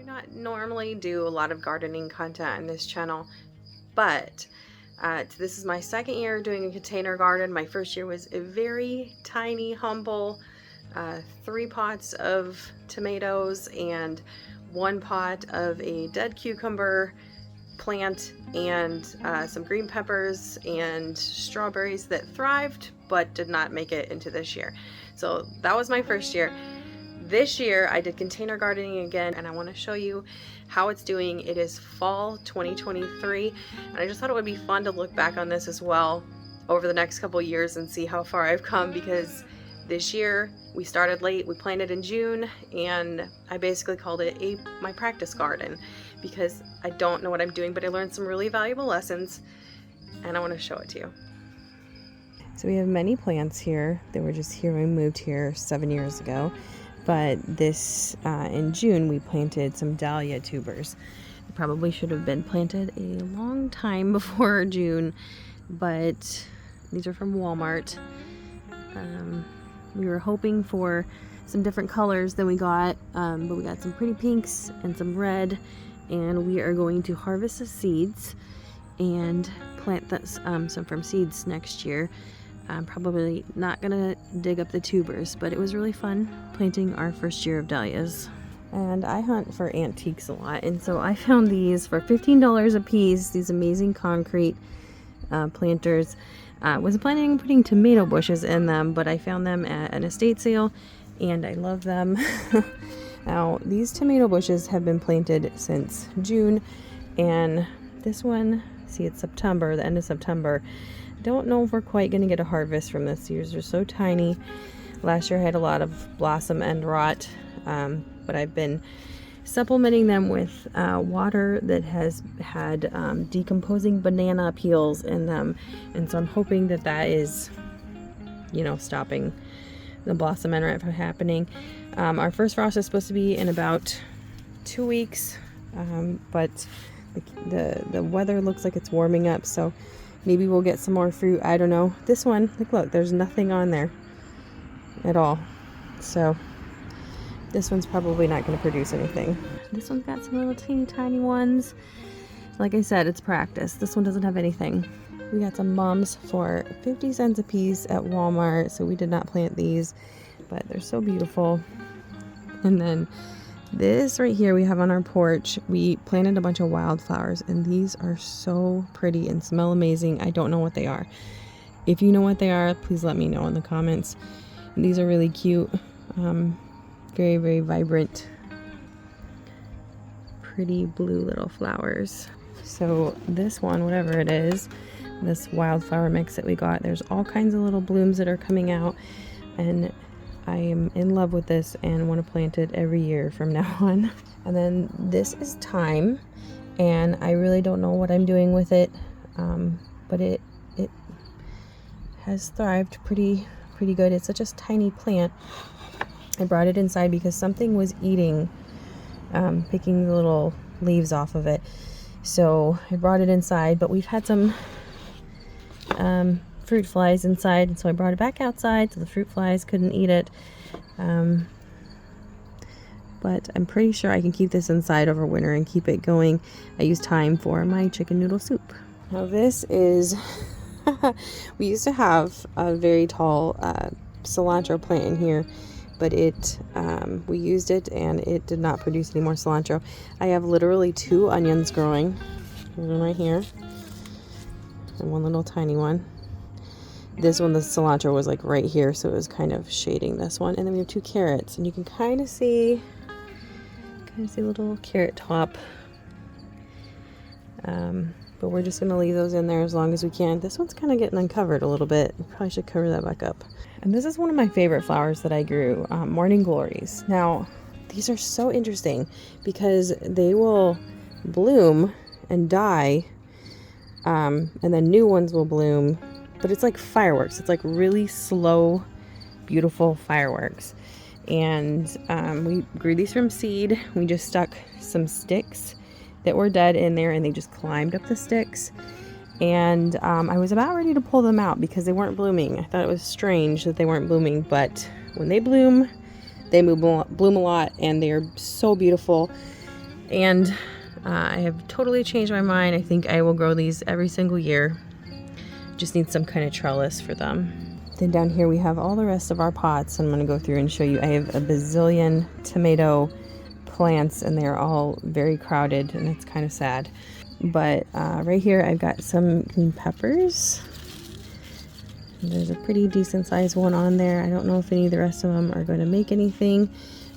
not normally do a lot of gardening content on this channel, but this is my second year doing a container garden. My first year was a very tiny, humble 3 pots of tomatoes and 1 pot of a dead cucumber plant and some green peppers and strawberries that thrived but did not make it into this year. So that was my first year. This year I did container gardening again, and I want to show you how it's doing. It is fall 2023, and I just thought it would be fun to look back on this as well over the next couple years and see how far I've come, because this year we started late. We planted in June, and I basically called it my practice garden because I don't know what I'm doing, but I learned some really valuable lessons and I want to show it to you. So we have many plants here that were just here when we moved here 7 years ago. But this, in June, we planted some dahlia tubers. They probably should have been planted a long time before June, but these are from Walmart. We were hoping for some different colors than we got, but we got some pretty pinks and some red, and we are going to harvest the seeds and plant some from seeds next year. I'm probably not gonna dig up the tubers, but it was really fun planting our first year of dahlias. And I hunt for antiques a lot, and so I found these for $15 a piece, these amazing concrete planters. Wasn't planning on putting tomato bushes in them, but I found them at an estate sale and I love them. Now these tomato bushes have been planted since June, and this one, see, it's September, the end of September. Don't know if we're quite going to get a harvest from this. These are so tiny. Last year I had a lot of blossom end rot, but I've been supplementing them with water that has had decomposing banana peels in them, and so I'm hoping that that is, you know, stopping the blossom end rot from happening. Our first frost is supposed to be in about 2 weeks, but the weather looks like it's warming up, so maybe we'll get some more fruit. I don't know. This one, look, there's nothing on there at all. So this one's probably not going to produce anything. This one's got some little teeny tiny ones. Like I said, it's practice. This one doesn't have anything. We got some mums for 50 cents a piece at Walmart, so we did not plant these, but they're so beautiful. And then this right here we have on our porch, we planted a bunch of wildflowers, and these are so pretty and smell amazing. I don't know what they are. If you know what they are, please let me know in the comments. And these are really cute, very, very vibrant, pretty blue little flowers. So this one, whatever it is, this wildflower mix that we got, there's all kinds of little blooms that are coming out, and I am in love with this and want to plant it every year from now on. And then this is thyme, and I really don't know what I'm doing with it, but it has thrived pretty good. It's such a tiny plant. I brought it inside because something was eating, picking the little leaves off of it. So I brought it inside, but we've had some fruit flies inside, and so I brought it back outside so the fruit flies couldn't eat it. But I'm pretty sure I can keep this inside over winter and keep it going. I use thyme for my chicken noodle soup. Now this is we used to have a very tall cilantro plant in here, but we used it and it did not produce any more cilantro. I have literally 2 onions growing, one right here and one little tiny one. This one, the cilantro was like right here, so it was kind of shading this one. And then we have 2 carrots, and you can kind of see a little carrot top. But we're just going to leave those in there as long as we can. This one's kind of getting uncovered a little bit. Probably should cover that back up. And this is one of my favorite flowers that I grew, morning glories. Now, these are so interesting because they will bloom and die, and then new ones will bloom. But it's like fireworks. It's like really slow, beautiful fireworks. And we grew these from seed. We just stuck some sticks that were dead in there, and they just climbed up the sticks. And I was about ready to pull them out because they weren't blooming. I thought it was strange that they weren't blooming, but when they bloom, they bloom a lot, and they're so beautiful. And I have totally changed my mind. I think I will grow these every single year. Just need some kind of trellis for them. Then down here we have all the rest of our pots. I'm going to go through and show you. I have a bazillion tomato plants and they're all very crowded and it's kind of sad. But right here I've got some green peppers. There's a pretty decent sized one on there. I don't know if any of the rest of them are going to make anything.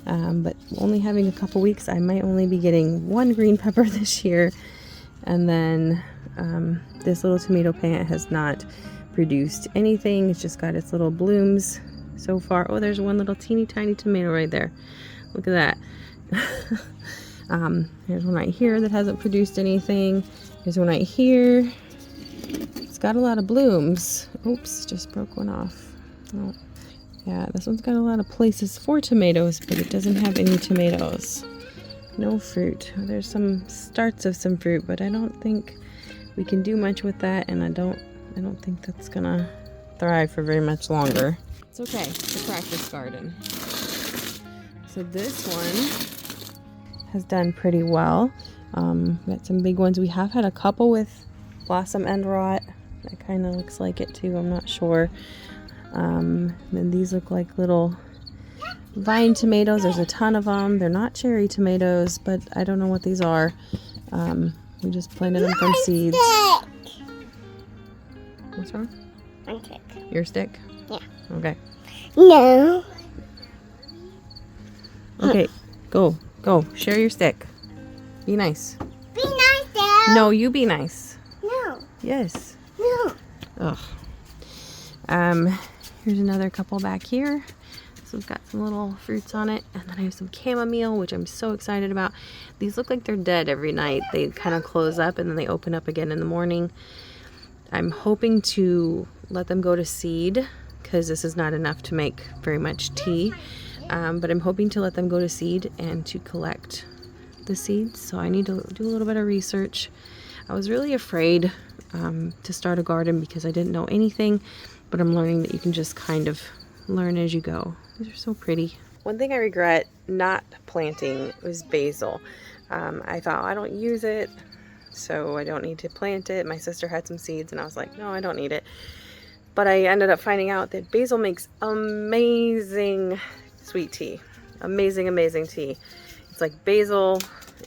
But only having a couple weeks, I might only be getting one green pepper this year. And then this little tomato plant has not produced anything. It's just got its little blooms so far. Oh, there's one little teeny tiny tomato right there. Look at that. Here's one right here that hasn't produced anything. There's one right here. It's got a lot of blooms. Oops, just broke one off. Oh. Yeah, this one's got a lot of places for tomatoes, but it doesn't have any tomatoes. No fruit. There's some starts of some fruit, but I don't think we can do much with that, and I don't think that's gonna thrive for very much longer. It's okay. It's a practice garden. So this one has done pretty well. Got some big ones. We have had a couple with blossom end rot. That kind of looks like it too. I'm not sure. And these look like little vine tomatoes. There's a ton of them. They're not cherry tomatoes, but I don't know what these are. We just planted them from seeds. What's wrong? My stick. Your stick? Yeah. Okay. No. Okay, go. Share your stick. Be nice. Be nice, Dad. No, you be nice. No. Yes. No. Ugh. Here's another couple back here. So we've got some little fruits on it. And then I have some chamomile, which I'm so excited about. These look like they're dead every night. They kind of close up and then they open up again in the morning. I'm hoping to let them go to seed because this is not enough to make very much tea. But I'm hoping to let them go to seed and to collect the seeds. So I need to do a little bit of research. I was really afraid to start a garden because I didn't know anything. But I'm learning that you can just kind of learn as you go. These are so pretty. One thing I regret not planting was basil. I thought, I don't use it, so I don't need to plant it. My sister had some seeds and I was like, no, I don't need it. But I ended up finding out that basil makes amazing sweet tea. Amazing, amazing tea. It's like basil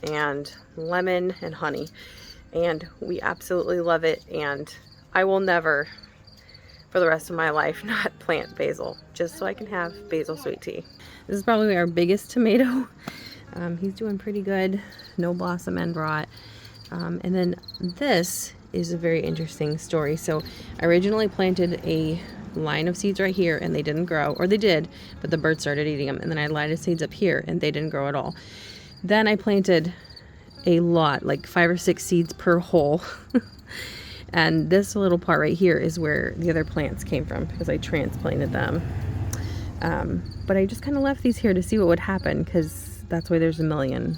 and lemon and honey. And we absolutely love it. And I will never, for the rest of my life, not plant basil, just so I can have basil sweet tea. This is probably our biggest tomato. He's doing pretty good. No blossom end rot. And then this is a very interesting story. So I originally planted a line of seeds right here and they didn't grow, or they did, but the birds started eating them. And then I lighted seeds up here and they didn't grow at all. Then I planted a lot, like 5 or 6 seeds per hole. And this little part right here is where the other plants came from because I transplanted them. But I just kind of left these here to see what would happen because that's why there's a million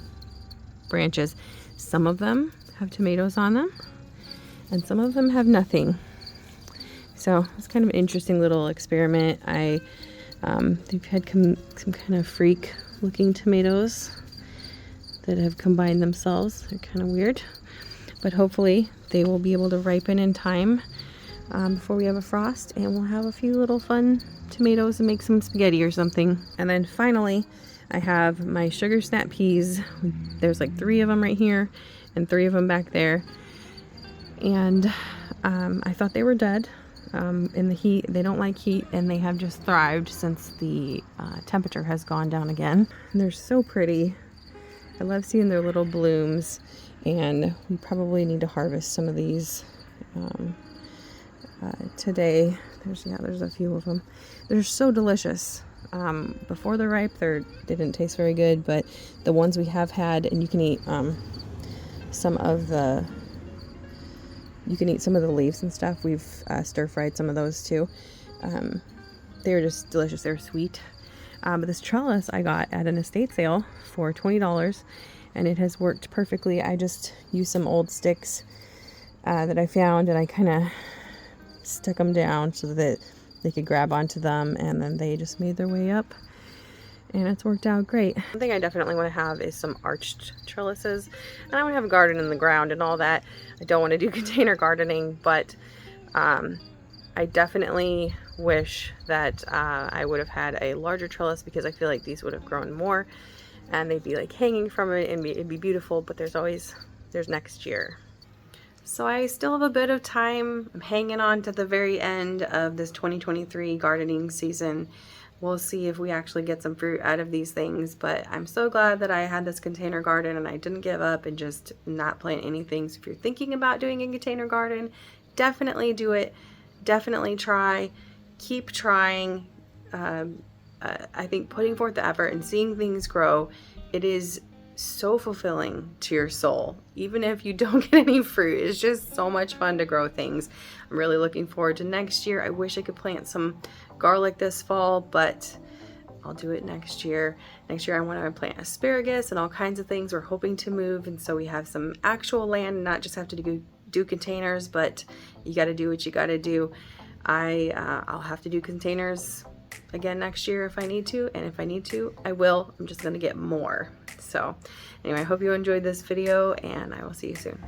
branches. Some of them have tomatoes on them and some of them have nothing. So it's kind of an interesting little experiment. They've had some kind of freak looking tomatoes that have combined themselves. They're kind of weird. But hopefully they will be able to ripen in time before we have a frost, and we'll have a few little fun tomatoes and make some spaghetti or something. And then finally, I have my sugar snap peas. There's like 3 of them right here and 3 of them back there. And I thought they were dead in the heat. They don't like heat, and they have just thrived since the temperature has gone down again. And they're so pretty. I love seeing their little blooms. And we probably need to harvest some of these today. There's a few of them. They're so delicious. Before they're ripe, they didn't taste very good, but the ones we have had, and you can eat some of the leaves and stuff. We've stir-fried some of those too. They're just delicious. They're sweet. But this trellis I got at an estate sale for $20. And it has worked perfectly. I just used some old sticks that I found, and I kind of stuck them down so that they could grab onto them, and then they just made their way up. and it's worked out great. One thing I definitely want to have is some arched trellises, and I want to have a garden in the ground and all that. I don't want to do container gardening, but I definitely wish that I would have had a larger trellis, because I feel like these would have grown more and they'd be like hanging from it and it'd be beautiful, but there's next year. So I still have a bit of time. I'm hanging on to the very end of this 2023 gardening season. We'll see if we actually get some fruit out of these things, but I'm so glad that I had this container garden and I didn't give up and just not plant anything. So if you're thinking about doing a container garden, definitely do it. Definitely try. Keep trying. I think putting forth the effort and seeing things grow, it is so fulfilling to your soul. Even if you don't get any fruit, it's just so much fun to grow things. I'm really looking forward to next year. I wish I could plant some garlic this fall, but I'll do it next year. Next year I want to plant asparagus and all kinds of things. We're hoping to move, and so we have some actual land and not just have to do containers, but you got to do what you got to do. I'll have to do containers again next year if I need to, and if I need to, I will. I'm just gonna get more. So anyway, I hope you enjoyed this video, and I will see you soon.